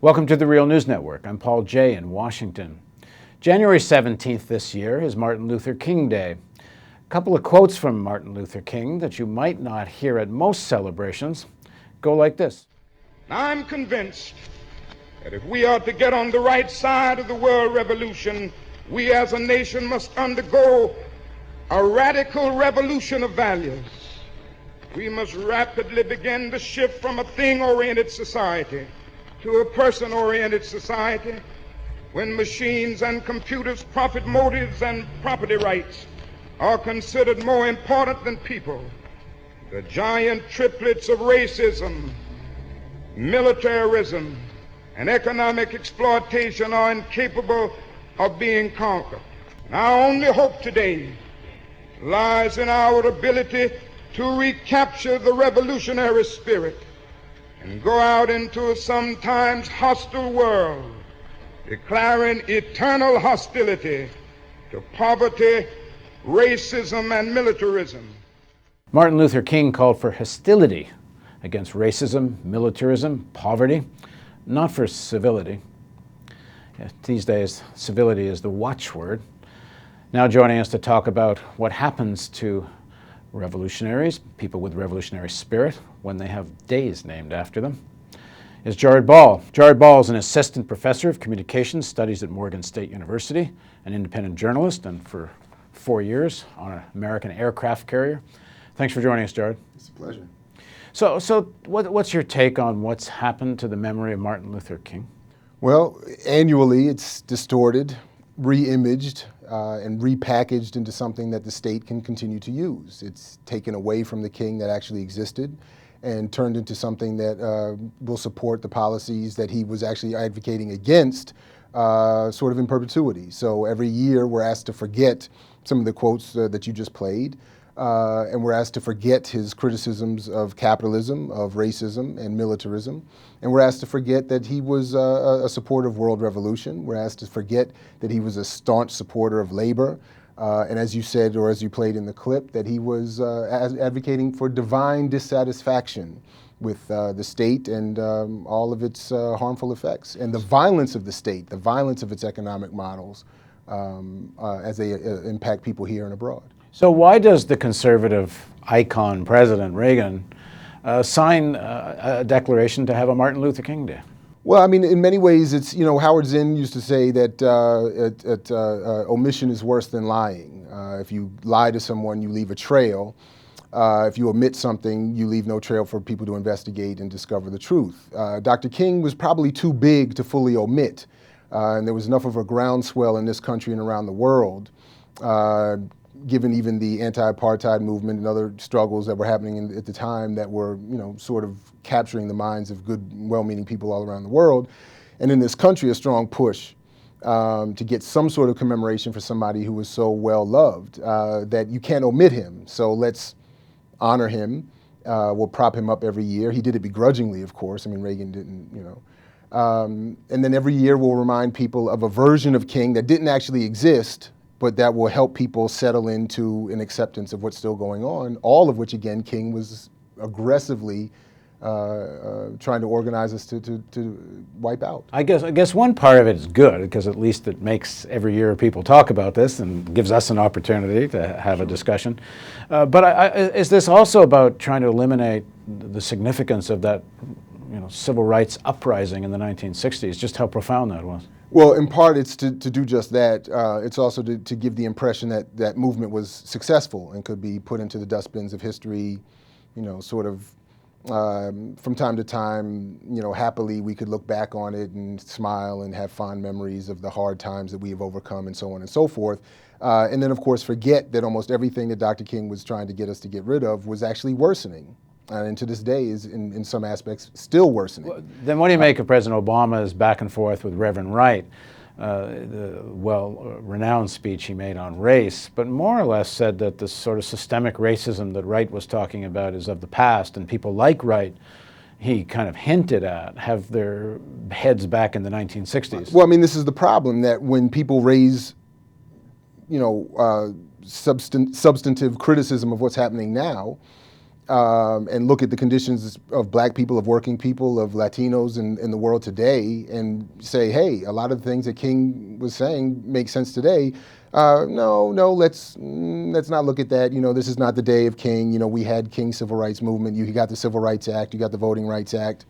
Welcome to the Real News Network. I'm Paul Jay in Washington. January 17th this year is Martin Luther King Day. A couple of quotes from Martin Luther King that you might not hear at most celebrations go like this. I'm convinced that if we are to get on the right side of the world revolution, we as a nation must undergo a radical revolution of values. We must rapidly begin to shift from a thing-oriented society to a person-oriented society when machines and computers, profit motives, and property rights are considered more important than people. The giant triplets of racism, militarism, and economic exploitation are incapable of being conquered. And our only hope today lies in our ability to recapture the revolutionary spirit and go out into a sometimes hostile world, declaring eternal hostility to poverty, racism, and militarism. Martin Luther King called for hostility against racism, militarism, poverty, not for civility. These days, civility is the watchword. Now joining us to talk about what happens to revolutionaries, people with revolutionary spirit, when they have days named after them, is Jared Ball. Jared Ball is an assistant professor of communications studies at Morgan State University, an independent journalist, and for 4 years on an American aircraft carrier. Thanks for joining us, Jared. It's a pleasure. So what's your take on what's happened to the memory of Martin Luther King? Well, annually it's distorted, re-imaged, and repackaged into something that the state can continue to use. It's taken away from the king that actually existed and turned into something that will support the policies that he was actually advocating against sort of in perpetuity. So every year we're asked to forget some of the quotes that you just played, and we're asked to forget his criticisms of capitalism, of racism and militarism. And we're asked to forget that he was a supporter of world revolution. We're asked to forget that he was a staunch supporter of labor. And as you said, or as you played in the clip, that he was advocating for divine dissatisfaction with the state and all of its harmful effects. And the violence of the state, the violence of its economic models as they impact people here and abroad. So why does the conservative icon, President Reagan, sign a declaration to have a Martin Luther King Day? Well, I mean, in many ways, it's, Howard Zinn used to say that omission is worse than lying. If you lie to someone, you leave a trail. If you omit something, you leave no trail for people to investigate and discover the truth. Dr. King was probably too big to fully omit, and there was enough of a groundswell in this country and around the world, given even the anti-apartheid movement and other struggles that were happening at the time that were, sort of capturing the minds of good, well-meaning people all around the world. And in this country, a strong push to get some sort of commemoration for somebody who was so well-loved that you can't omit him. So let's honor him. We'll prop him up every year. He did it begrudgingly, of course. I mean, Reagan didn't, And then every year we'll remind people of a version of King that didn't actually exist, but that will help people settle into an acceptance of what's still going on, all of which, again, King was aggressively trying to organize us to wipe out. I guess one part of it is good, because at least it makes every year people talk about this and gives us an opportunity to have a discussion. But is this also about trying to eliminate the significance of that civil rights uprising in the 1960s, just how profound that was? Well, in part, it's to do just that. It's also to give the impression that that movement was successful and could be put into the dustbins of history, sort of from time to time, happily we could look back on it and smile and have fond memories of the hard times that we have overcome and so on and so forth. And then, of course, forget that almost everything that Dr. King was trying to get us to get rid of was actually worsening. And to this day is, in some aspects, still worsening. Well, then what do you make of President Obama's back and forth with Reverend Wright, the well-renowned speech he made on race, but more or less said that the sort of systemic racism that Wright was talking about is of the past, and people like Wright, he kind of hinted at, have their heads back in the 1960s? Well, I mean, this is the problem, that when people raise, substantive criticism of what's happening now, and look at the conditions of black people, of working people, of Latinos in the world today, and say, hey, a lot of the things that King was saying make sense today. No, let's not look at that. This is not the day of King. We had King's Civil Rights Movement. You got the Civil Rights Act. You got the Voting Rights Act.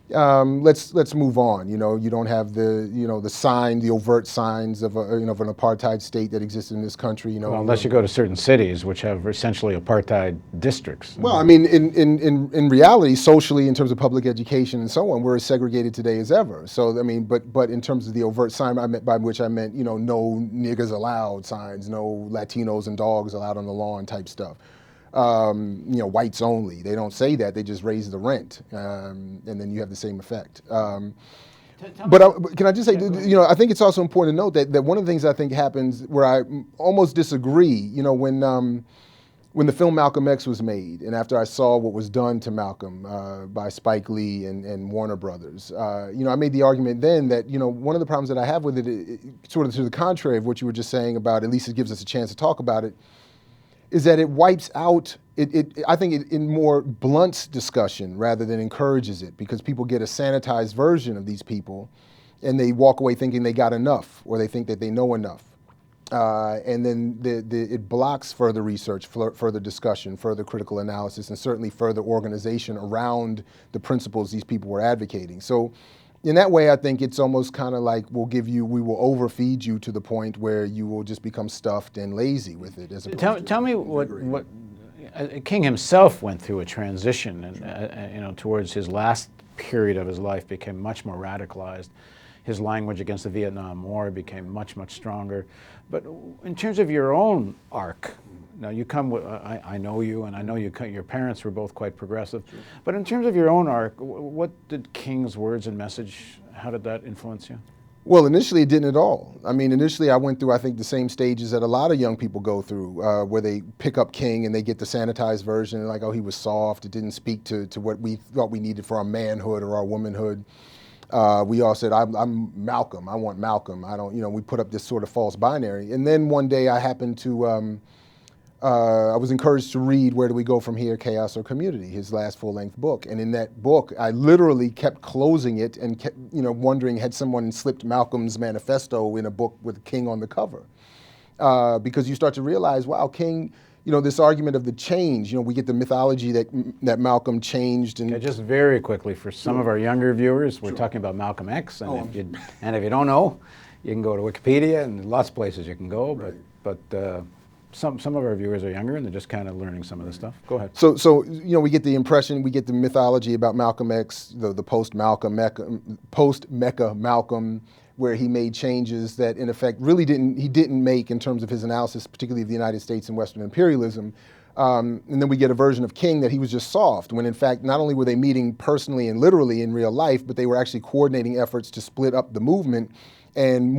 Let's move on. You don't have the overt signs of an apartheid state that exists in this country. Well, unless you go to certain cities which have essentially apartheid districts. Well, I mean, in reality, socially, in terms of public education and so on, we're as segregated today as ever. So, I mean, but in terms of the overt sign, by which I meant, no niggers allowed signs, no Latinos and dogs allowed on the lawn type stuff. Whites only. They don't say that. They just raise the rent, and then you have the same effect. Can I just say, I think it's also important to note that one of the things I think happens where I almost disagree, when the film Malcolm X was made, and after I saw what was done to Malcolm by Spike Lee and Warner Brothers, I made the argument then that, one of the problems that I have with it, sort of to the contrary of what you were just saying about, at least it gives us a chance to talk about it, is that it wipes out, I think it more blunts discussion rather than encourages it, because people get a sanitized version of these people and they walk away thinking they got enough, or they think that they know enough. And then it blocks further research, further discussion, further critical analysis, and certainly further organization around the principles these people were advocating. So in that way, I think it's almost kind of like we will overfeed you to the point where you will just become stuffed and lazy with it. Tell me what King himself went through a transition, and towards his last period of his life became much more radicalized. His language against the Vietnam War became much, much stronger. But in terms of your own arc, now you come with, I know you, and I know your parents were both quite progressive. Sure. But in terms of your own arc, what did King's words and message, how did that influence you? Well, initially it didn't at all. I mean, initially I went through, I think, the same stages that a lot of young people go through, where they pick up King and they get the sanitized version, like, oh, he was soft, it didn't speak to what we thought we needed for our manhood or our womanhood. We all said, I'm Malcolm, I want Malcolm. I don't, we put up this sort of false binary. And then one day I happened to, I was encouraged to read Where Do We Go From Here, Chaos or Community, his last full-length book. And in that book, I literally kept closing it and kept, wondering, had someone slipped Malcolm's manifesto in a book with King on the cover? Because you start to realize, wow, King, this argument of the change, we get the mythology that Malcolm changed. And just very quickly, for some of our younger viewers, we're talking about Malcolm X, and if you don't know, you can go to Wikipedia, and lots of places you can go, but some of our viewers are younger, and they're just kind of learning some of this stuff. Go ahead. So we get the impression, we get the mythology about Malcolm X, the post-Mecca Malcolm, where he made changes that, in effect, he didn't make in terms of his analysis, particularly of the United States and Western imperialism. And then we get a version of King that he was just soft, when in fact, not only were they meeting personally and literally in real life, but they were actually coordinating efforts to split up the movement, and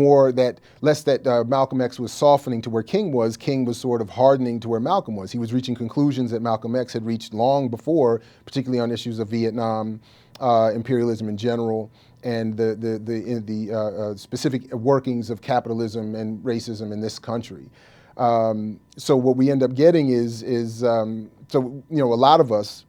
less that Malcolm X was softening to where King was sort of hardening to where Malcolm was. He was reaching conclusions that Malcolm X had reached long before, particularly on issues of Vietnam, imperialism in general, and the specific workings of capitalism and racism in this country. So what we end up getting is a lot of us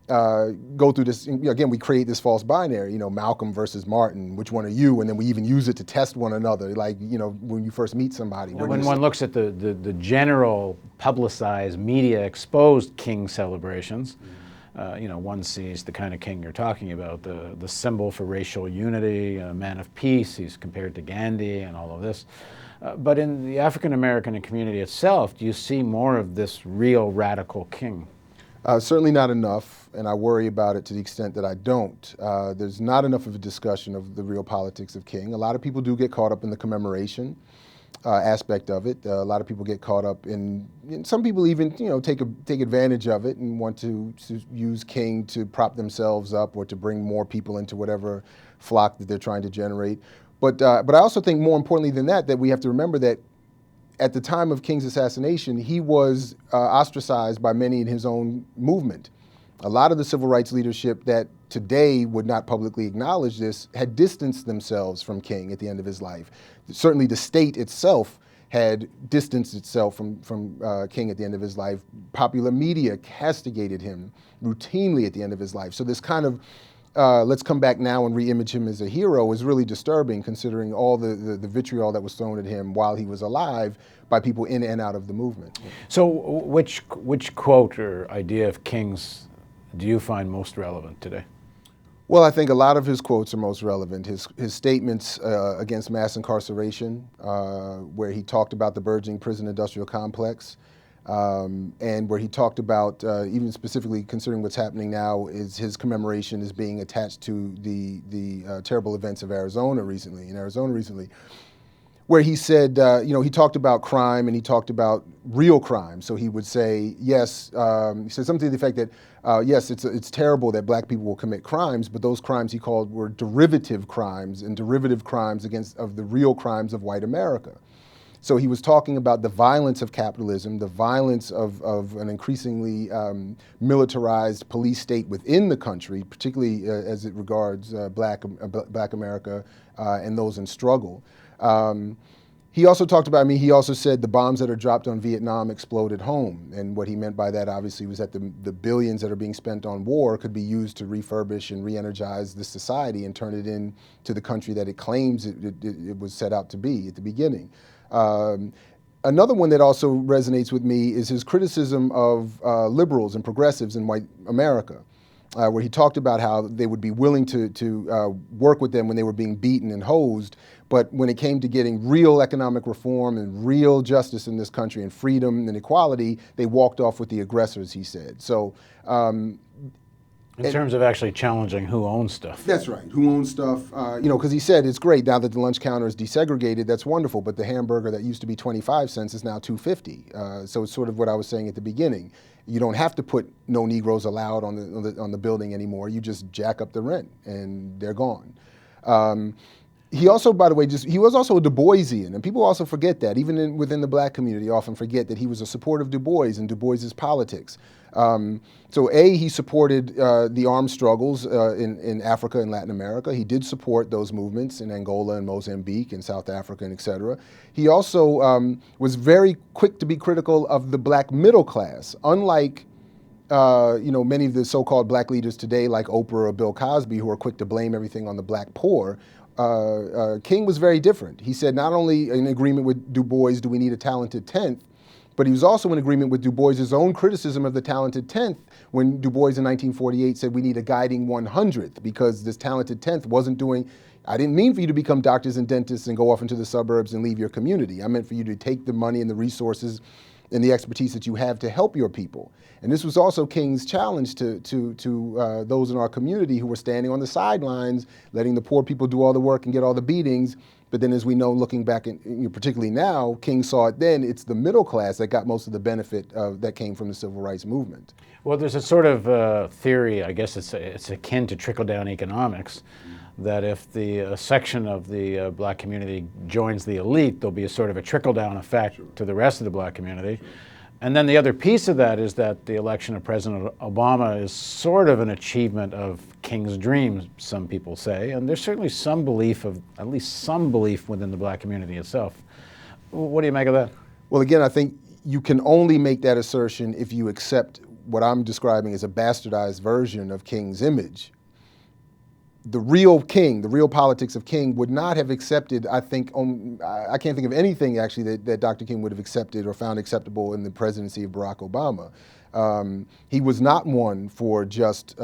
go through this, again, we create this false binary, Malcolm versus Martin, which one are you? And then we even use it to test one another, like, when you first meet somebody. When one looks at the general publicized, media exposed King celebrations, one sees the kind of King you're talking about, the symbol for racial unity, a man of peace. He's compared to Gandhi and all of this. But in the African American community itself, do you see more of this real radical King? Certainly not enough, and I worry about it to the extent that I don't. There's not enough of a discussion of the real politics of King. A lot of people do get caught up in the commemoration aspect of it. A lot of people get caught up in some people even, take advantage of it and want to use King to prop themselves up or to bring more people into whatever flock that they're trying to generate. But I also think more importantly than that we have to remember that at the time of King's assassination, he was ostracized by many in his own movement. A lot of the civil rights leadership that today would not publicly acknowledge this had distanced themselves from King at the end of his life. Certainly the state itself had distanced itself from King at the end of his life. Popular media castigated him routinely at the end of his life. So this kind of let's come back now and re-image him as a hero is really disturbing, considering all the vitriol that was thrown at him while he was alive by people in and out of the movement. So which quote or idea of King's do you find most relevant today? Well, I think a lot of his quotes are most relevant. His statements against mass incarceration, where he talked about the burgeoning prison industrial complex, and where he talked about, even specifically considering what's happening now, is his commemoration is being attached to the terrible events of Arizona recently, where he said, he talked about crime and he talked about real crime. So he would say, yes, he said something to the effect that, yes, it's terrible that black people will commit crimes, but those crimes he called were derivative crimes and derivative crimes of the real crimes of white America. So he was talking about the violence of capitalism, the violence of an increasingly militarized police state within the country, particularly as it regards black America and those in struggle. He also talked about, he also said the bombs that are dropped on Vietnam explode at home. And what he meant by that, obviously, was that the billions that are being spent on war could be used to refurbish and re-energize this society and turn it into the country that it claims it was set out to be at the beginning. Another one that also resonates with me is his criticism of liberals and progressives in white America. Where he talked about how they would be willing to work with them when they were being beaten and hosed, but when it came to getting real economic reform and real justice in this country and freedom and equality, they walked off with the aggressors, he said. So, in terms of actually challenging who owns stuff. That's right, who owns stuff. Because he said it's great now that the lunch counter is desegregated, that's wonderful, but the hamburger that used to be 25 cents is now $2.50. So it's sort of what I was saying at the beginning. You don't have to put no Negroes allowed on the building anymore. You just jack up the rent and they're gone. He also, by the way, he was also a Du Boisian, and people also forget that. Even within the black community, often forget that he was a supporter of Du Bois and Du Bois's politics. So he supported the armed struggles in Africa and Latin America. He did support those movements in Angola and Mozambique and South Africa and et cetera. He also was very quick to be critical of the black middle class. Unlike many of the so-called black leaders today, like Oprah or Bill Cosby, who are quick to blame everything on the black poor, King was very different. He said not only in agreement with Du Bois, do we need a talented 10th, but he was also in agreement with Du Bois's own criticism of the talented 10th when Du Bois in 1948 said we need a guiding 100th because this talented 10th wasn't doing, I didn't mean for you to become doctors and dentists and go off into the suburbs and leave your community. I meant for you to take the money and the resources and the expertise that you have to help your people. And this was also King's challenge to those in our community who were standing on the sidelines, letting the poor people do all the work and get all the beatings. But then as we know, looking back, particularly now, King saw it then, it's the middle class that got most of the benefit that came from the civil rights movement. Well, there's a sort of theory, I guess it's akin to trickle-down economics, that if a section of the black community joins the elite, there'll be a sort of a trickle-down effect to the rest of the black community. And then the other piece of that is that the election of President Obama is sort of an achievement of King's dreams, some people say, and there's certainly some belief at least some belief within the black community itself. What do you make of that? Well, again, I think you can only make that assertion if you accept what I'm describing as a bastardized version of King's image. The real King, the real politics of King would not have accepted, I think, I can't think of anything actually that Dr. King would have accepted or found acceptable in the presidency of Barack Obama. He was not one for just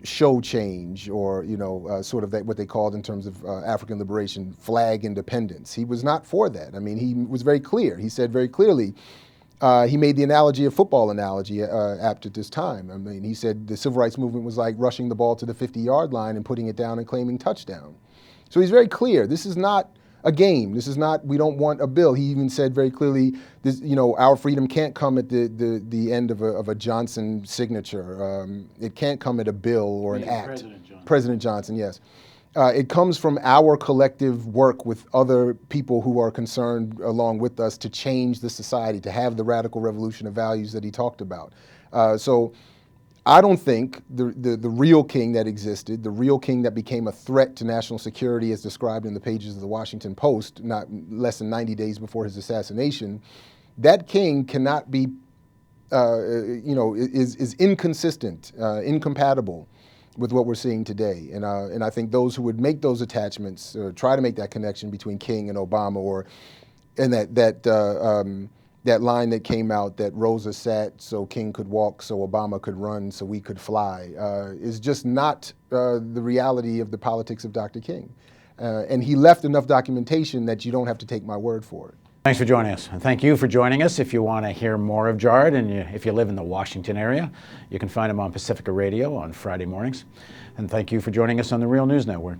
show change or, sort of what they called in terms of African liberation, flag independence. He was not for that. I mean, he was very clear. He said very clearly, he made the analogy, a football analogy, apt at this time. I mean, he said the civil rights movement was like rushing the ball to the 50-yard line and putting it down and claiming touchdown. So he's very clear. This is not a game. This is not, we don't want a bill. He even said very clearly, this, our freedom can't come at the end of a Johnson signature. It can't come at a bill or an act. President Johnson, yes. It comes from our collective work with other people who are concerned along with us to change the society, to have the radical revolution of values that he talked about. So I don't think the real king that existed, the real king that became a threat to national security as described in the pages of the Washington Post, not less than 90 days before his assassination, that king cannot be, is inconsistent, incompatible with what we're seeing today. And I think those who would make those attachments, try to make that connection between King and Obama, and that line that came out that Rosa sat so King could walk, so Obama could run, so we could fly, is just not the reality of the politics of Dr. King. And he left enough documentation that you don't have to take my word for it. Thanks for joining us. And thank you for joining us. If you want to hear more of Jared, and if you live in the Washington area, you can find him on Pacifica Radio on Friday mornings. And thank you for joining us on the Real News Network.